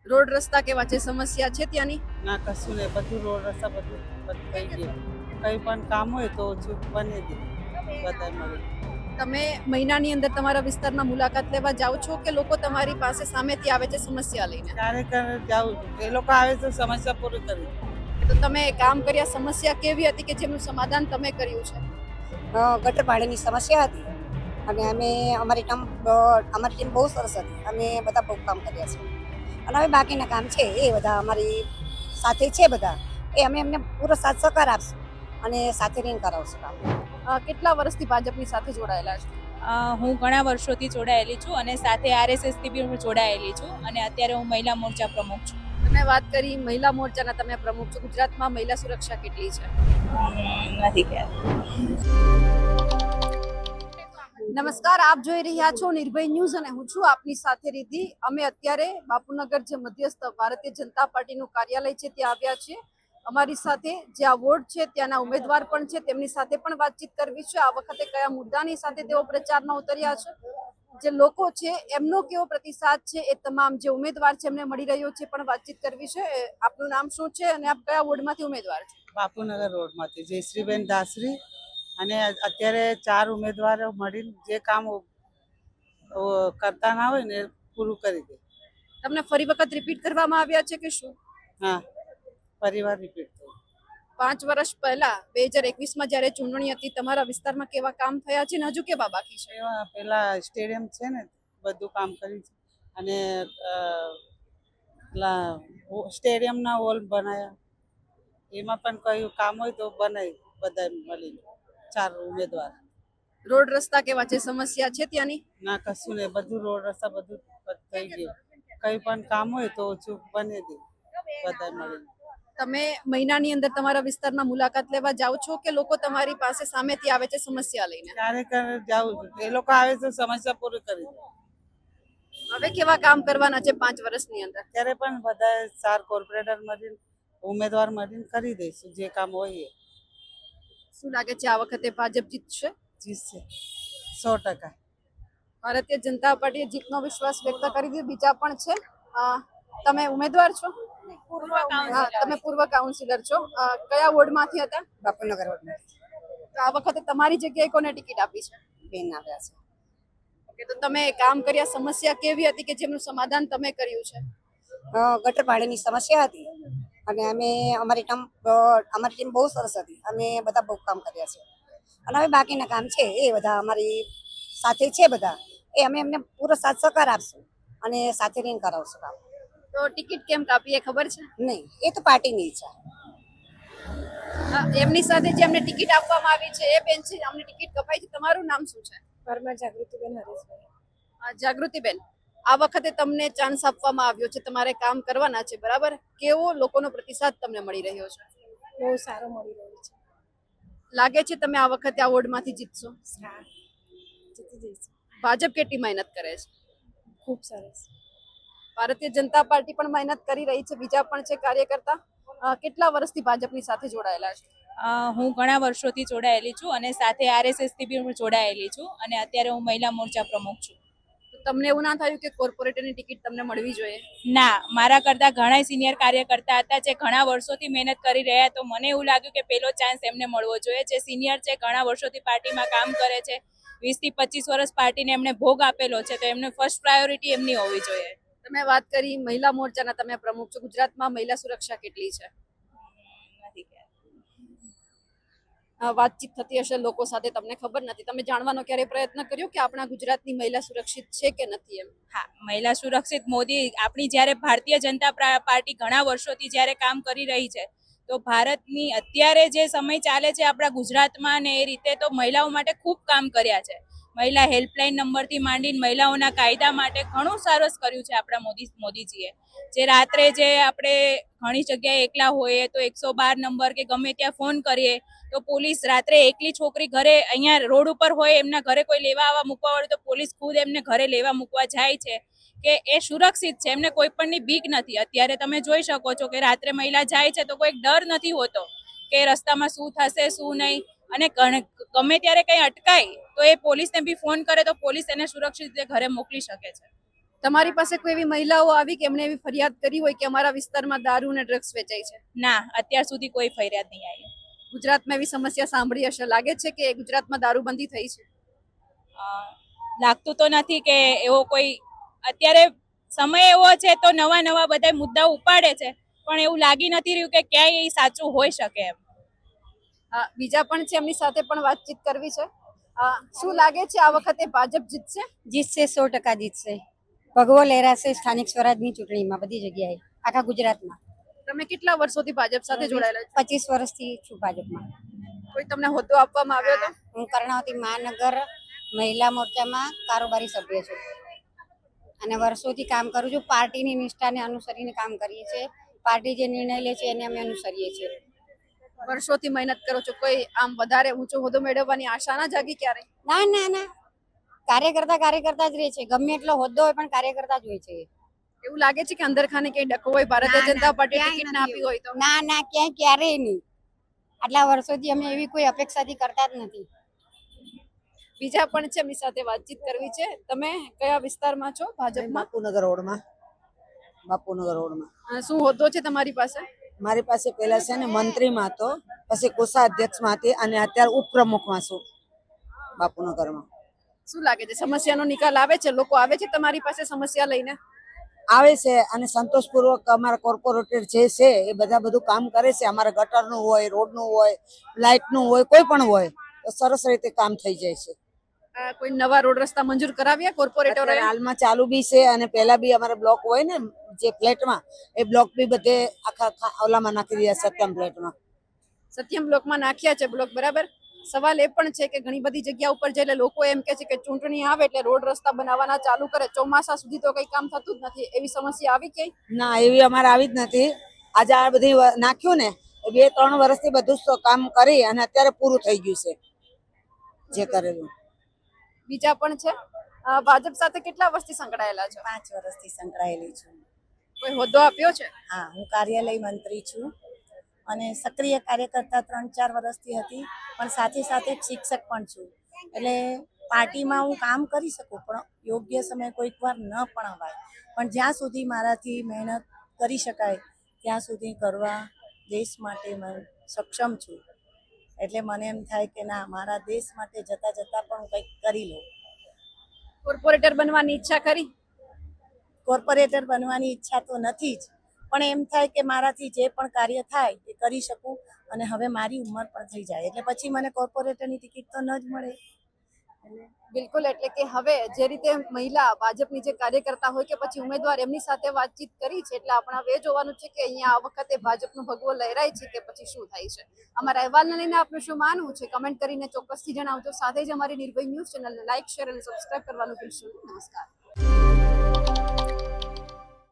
Road રસ્તા કેવા છે? સમસ્યા છે ત્યાંની? ના કશું નહીં, બધું રોડ રસ્તા બધું બંધ થઈ ગયું. કંઈ પણ કામ હોય તો ઓછું બની દે બધા મળી. તમે મહિનાની અંદર તમારા વિસ્તારમાં મુલાકાત લેવા જાઓ છો કે લોકો તમારી પાસે સામેથી આવે છે સમસ્યા લઈને? ક્યારેક જાઉં છું, એ લોકો આવે તો સમસ્યા પૂરી કરી. તો તમે કામ કર્યા, સમસ્યા કેવી હતી કે જેનું સમાધાન તમે કર્યું છે? ગટર પાણીની સમસ્યા હતી અને અમારી ટીમ બહુ સરસ હતી. અમે બધા બહુ કામ કર્યા છે અને હવે બાકીના કામ છે એ બધા અમારી સાથે છે બધા, એ અમે એમને પૂરો સાથ સહકાર આપશું અને સાથે રહીને કરાવશું કામ. કેટલા વર્ષથી ભાજપની સાથે જોડાયેલા છો? હું ઘણા વર્ષોથી જોડાયેલી છું અને સાથે આરએસએસથી બી હું જોડાયેલી છું અને અત્યારે હું મહિલા મોરચા પ્રમુખ છું. તમે વાત કરી મહિલા મોરચાના, તમે પ્રમુખ છો. ગુજરાતમાં મહિલા સુરક્ષા કેટલી છે? નથી ખ્યાલ. નમસ્કાર, આપ જોઈ રહ્યા છો નિર્ભય ન્યૂઝ અને હું છું આપની સાથે રીતિ. અમે અત્યારે બાપુનગર જે મધ્યસ્થ ભારતીય જનતા પાર્ટીનું કાર્યાલય છે ત્યાં આવ્યા છીએ. અમારી સાથે જે આ વોર્ડ છે ત્યાંના ઉમેદવાર પણ છે, તેમની સાથે પણ વાતચીત કરવી છે. આ વખતે કયા મુદ્દાની સાથે તેઓ પ્રચારમાં ઉતર્યા છે, જે લોકો છે એમનો કેવો પ્રતિસાદ છે, એ તમામ જે ઉમેદવાર છે એમને મળી રહ્યો છે પણ વાતચીત કરવી છે. આપનું નામ શું છે અને આપ કયા વોર્ડમાંથી ઉમેદવાર છો? બાપુનગર રોડમાંથી જયશ્રીબેન દાસરી. અને અત્યારે 4 ઉમેદવારો મળીને જે કામ કરતા ના હોય ને એ પૂરું કરી દે. તમને ફરી વખત રિપીટ કરવામાં આવ્યા છે કે શું? હા, પરિવાર રિપીટ થઈ. 5 વર્ષ પહેલા 2021માં જ્યારે ચૂંટણી હતી, તમારા વિસ્તારમાં કેવા કામ થયા છે ને હજુ કેવા બાકી છે? એવા પેલા સ્ટેડિયમ છે ને બધું કામ કર્યું છે અને પેલા સ્ટેડિયમના હોલ બનાવ્યા, એમાં પણ કયું કામ હોય તો બનાવી બધા મળીને 4 ઉમેદવાર. રોડ રસ્તા કેવા છે? સમસ્યા છે ત્યાંની? ના કશું નહીં, બધું રોડ રસ્તા બધું બંધ થઈ ગયું. કંઈ પણ કામ હોય તો ઓછું બની દે બધા મળીને. તમે મહિનાની અંદર તમારા વિસ્તારમાં મુલાકાત લેવા જાઓ છો કે લોકો તમારી પાસે સામેથી આવે છે સમસ્યા લઈને? ક્યારેક જાઉં છું, એ લોકો આવે તો સમસ્યા પૂરી કરી દે. હવે કેવા કામ કરવાના છે 5 વર્ષની અંદર? અત્યારે પણ બધા 4 કોર્પોરેટર મળીને ઉમેદવાર મળીને કરી દઈશું જે કામ હોય એ. શું લાગે છે આ વખતે ભાજપ જીતશે? જીતશે 100%. ભારતીય જનતા પાર્ટીએ જીતનો વિશ્વાસ વ્યક્ત કરી દીધો. બીજા પણ છે. તમે ઉમેદવાર છો? હા, તમે પૂર્વ કાઉન્સિલર છો. કયા વોર્ડમાંથી હતા? બાપુનગર રોડમાં તો આ વખતે તમારી જગ્યાએ કોને ટિકિટ આપી છે? બેન આવ્યા છે. ઓકે, તો તમે કામ કર્યા, સમસ્યા કેવી હતી કે જેનું સમાધાન તમે કર્યું છે? ગટર પાણીની સમસ્યા હતી અને અમારી ટીમ બહુ સરસ હતી. અમે બધા બહુ કામ કર્યા છે અને હવે બાકીના કામ છે એ બધા અમારી સાથે છે બધા, એ અમે એમને પૂરો સાથ સહકાર આપશું અને સાથે રહીને કરાવશું કામ. તો ટિકિટ કેમ કાપી એ ખબર છે? નહીં, એ તો પાર્ટીની ઈચ્છા. એમની સાથે જે અમને ટિકિટ આપવામાં આવી છે એ બેન છે, અમને ટિકિટ કપાઈ છે. તમારું નામ શું છે? પરમાર જાગૃતિબેન હરેશભાઈ. જાગૃતિબેન, આ વખતે તમને ચાન્સ આપવામાં આવ્યો છે, તમારે કામ કરવાના છે, બરાબર? કેવો લોકોનો પ્રતિસાદ તમને મળી રહ્યો છે? બહુ સારો મળી રહ્યો છે. લાગે છે તમે આ વખતે આ વોર્ડમાંથી જીતશો? હા, જીતી જઈશું. ભાજપ કેટલી મહેનત કરે છે? ખૂબ સરસ. ભારતીય જનતા પાર્ટી પણ મહેનત કરી રહી છે, બીજા પણ છે કાર્યકર્તા. કેટલા વર્ષથી ભાજપની સાથે જોડાયેલા છે? હું ઘણા વર્ષોથી જોડાયેલી છું અને સાથે આરએસએસથી બી હું જોડાયેલી છું અને અત્યારે હું મહિલા મોરચા પ્રમુખ છું. તો તમને એવું ના થયું કે કોર્પોરેટરની ટિકિટ તમને મળવી જોઈએ? ના, મારા કરતા ઘણા સિનિયર કાર્યકર્તા હતા જે ઘણા વર્ષોથી મહેનત કરી રહ્યા, તો મને એવું લાગ્યું કે પહેલો ચાન્સ એમને મળવો જોઈએ. જે સિનિયર છે, ઘણા વર્ષોથી પાર્ટીમાં કામ કરે છે, 20 થી 25 વર્ષ પાર્ટીને એમને ભોગ આપેલો છે, તો એમને ફર્સ્ટ પ્રાયોરિટી એમની હોવી જોઈએ. તમે વાત કરી મહિલા મોરચાના, તમે પ્રમુખ છો. ગુજરાતમાં મહિલા સુરક્ષા કેટલી છે? નથી ખ્યાલ. વાતચીત થતી હશે લોકો સાથે, તમને ખબર નથી. તમે જાણવાનો ક્યારે પ્રયત્ન કર્યો કે આપણા ગુજરાતની મહિલા સુરક્ષિત છે કે નથી એમ? હા, મહિલા સુરક્ષિત મોદી આપણી જ્યારે ભારતીય જનતા પાર્ટી ઘણા વર્ષોથી જ્યારે કામ કરી રહી છે, તો ભારતની અત્યારે જે સમય ચાલે છે આપણા ગુજરાતમાં ને એ રીતે તો મહિલાઓ માટે ખૂબ કામ કર્યા છે. મહિલા હેલ્પલાઇન નંબરથી માંડીને મહિલાઓના કાયદા માટે ઘણું સરસ કર્યું છે આપણા મોદીજીએ. જે રાત્રે જે આપણે ઘણી જગ્યાએ એકલા હોઈએ તો 112 નંબર કે ગમે ત્યાં ફોન કરીએ તો પોલીસ રાત્રે એકલી છોકરી ઘરે અહીંયા રોડ ઉપર હોય, એમના ઘરે કોઈ લેવા આવવા મૂકવા વાળું તો પોલીસ ખુદ એમને ઘરે લેવા મૂકવા જાય છે કે એ સુરક્ષિત છે, એમને કોઈ પણની બીક નથી. અત્યારે તમે જોઈ શકો છો કે રાત્રે મહિલા જાય છે તો કોઈ ડર નથી હોતો કે રસ્તામાં શું થશે શું નહીં, અને ગમે ત્યારે કંઈ અટકાય તો એ પોલીસને બી ફોન કરે તો પોલીસ એને સુરક્ષિત રીતે ઘરે મોકલી શકે છે. તમારી પાસે કોઈ એવી મહિલાઓ આવી કે એમણે એવી ફરિયાદ કરી હોય કે અમારા વિસ્તારમાં દારૂ અને ડ્રગ્સ વેચાય છે? ના, અત્યાર સુધી કોઈ ફરિયાદ નહીં આવી. ગુજરાતમાં એવી સમસ્યા સાંભળી હશે, લાગે છે કે ગુજરાતમાં દારૂબંધી થઈ છે? અ, લાગતું તો નથી કે એવો કોઈ અત્યારે સમય એવો છે તો નવા નવા બધા મુદ્દાઓ ઉપાડે છે, પણ એવું લાગી નથી રહ્યું કે ક્યાંય એ સાચું હોઈ શકે એમ. બીજા પણ છે, એમની સાથે પણ વાતચીત કરવી છે. શું લાગે છે આ વખતે ભાજપ જીતશે? જીતશે, 100% જીતશે. ભગવો લહેરાશે સ્થાનિક સ્વરાજની ચૂંટણીમાં બધી જગ્યાએ, આખા ગુજરાતમાં. તમે કેટલા વર્ષોથી ભાજપ સાથે જોડાયેલા છો? 25 વર્ષથી છું ભાજપમાં. કોઈ તમને હોદ્દો આપવામાં આવ્યો હતો? હું કર્ણાવતી મહાનગર મહિલા મોરચામાં કારોબારી સભ્ય છું અને વર્ષોથી કામ કરું છું. પાર્ટીની નિષ્ઠાને અનુસરીને કામ કરીએ છીએ. પાર્ટી જે નિર્ણય લે છે એને અમે અનુસરીએ છીએ. વર્ષોથી મહેનત કરો છો, કોઈ આમ વધારે ઊંચો હોદ્દો મેળવવાની આશા ના જાગી ક્યારે? ના ના ના, કાર્યકર્તા જ રહે છે. ગમે એટલો હોદ્દો હોય પણ કાર્યકર્તા જ હોય છે. એવું લાગે છે કે અંદર ખાને કઈ ડખો હોય, ભારતીય ના, જનતા પાર્ટી ક્યાંય ટિકિટ ના નથી આપી હોય તો? ના ના, ક્યારેય નહીં. આટલા વર્ષોથી અમે એવી કોઈ અપેક્ષાથી કરતા જ નથી. બીજા પણ છે, એમની સાથે વાતચીત કરવી છે. તમે કયા વિસ્તારમાં છો ભાજપમાં? બાપુનગર રોડમાં. શું હોદ્દો છે તમારી પાસે? મારી પાસે પહેલા છે ને મંત્રીમાં હતો, પછી કોષાધ્યક્ષમાં હતી અને અત્યારે ઉપપ્રમુખમાં છું બાપુનગરમાં. શું લાગે છે, સમસ્યાનો નિકાલ આવે છે? લોકો આવે છે તમારી પાસે સમસ્યા લઈને? આવે છે અને સંતોષપૂર્વક અમારા કોર્પોરેટર જે છે એ બધા બધું કામ કરે છે. અમારા ગટરનું હોય, રોડનું હોય, લાઇટનું હોય, કોઈ પણ હોય તો સરસ રીતે કામ થઈ જાય છે. કોઈ નવા રોડ રસ્તા મંજૂર કરાવ્યા કોર્પોરેટરોએ? અત્યારે હાલમાં ચાલુ બી છે અને પહેલા બી અમારા બ્લોક હોય ને જે ફ્લેટમાં, એ બ્લોક બી બધે આખા ઓલામાં નાખી રહ્યા સત્યમ ફ્લેટમાં. સત્યમ બ્લોકમાં નાખ્યા છે બ્લોક, બરાબર. સવાલ એ પણ છે કે ઘણી બધી જગ્યા ઉપર જઈને લોકો એમ કે છે કે ચૂંટણી આવે એટલે રોડ રસ્તા બનાવવાના ચાલુ કરે, ચોમાસા સુધી તો કઈ કામ થતું જ નથી. એવી સમસ્યા આવી ક્યાંય? ના, એવી અમારે આવી જ નથી. આજે આ બધી નાખ્યું ને 2-3 વર્ષથી બધું કામ કરી અને અત્યારે પૂરું થઈ ગયું છે જે કરેલું. બીજા પણ છે. ભાજપ સાથે કેટલા વર્ષથી સંકળાયેલા છો? 5 વર્ષથી સંકળાયેલી છું. કોઈ હોદ્દો આપ્યો છે? હા, હું કાર્યાલય મંત્રી છું અને સક્રિય કાર્યકર્તા 3-4 વર્ષથી હતી, પણ સાથે સાથે એક શિક્ષક પણ છું. એટલે પાર્ટીમાં હું કામ કરી શકું, પણ યોગ્ય સમય કોઈક વાર ન પણ અવાય. પણ જ્યાં સુધી મારાથી મહેનત કરી શકાય ત્યાં સુધી કરવા દેશ માટે હું સક્ષમ છું. એટલે મને એમ થાય કે ના, મારા દેશ માટે જતા જતા પણ હું કંઈક કરી લઉં. કોર્પોરેટર બનવાની ઈચ્છા ખરી? કોર્પોરેટર બનવાની ઈચ્છા તો નથી જ, પણ એમ થાય કે મારાથી જે પણ કાર્ય થાય એ કરી શકું. અને હવે મારી ઉંમર પણ થઈ જાય એટલે પછી મને કોર્પોરેટરની ટિકિટ તો ન જ મળે. બિલકુલ, એટલે કે હવે જે રીતે મહિલા ભાજપની જે કાર્યકર્તા હોય કે પછી ઉમેદવાર, એમની સાથે વાતચીત કરી છે, એટલે આપણે હવે જોવાનું છે કે અહીંયા આ વખતે ભાજપનો ભગવો લહેરાય છે કે પછી શું થાય છે. અમારા અહેવાલને લઈને આપનું શું માનવું છે, કમેન્ટ કરીને ચોક્કસથી જણાવજો. સાથે જ અમારી નિર્ભય ન્યૂઝ ચેનલને લાઇક, શેર અને સબસ્ક્રાઇબ કરવાનું ભૂલશો નહીં. નમસ્કાર.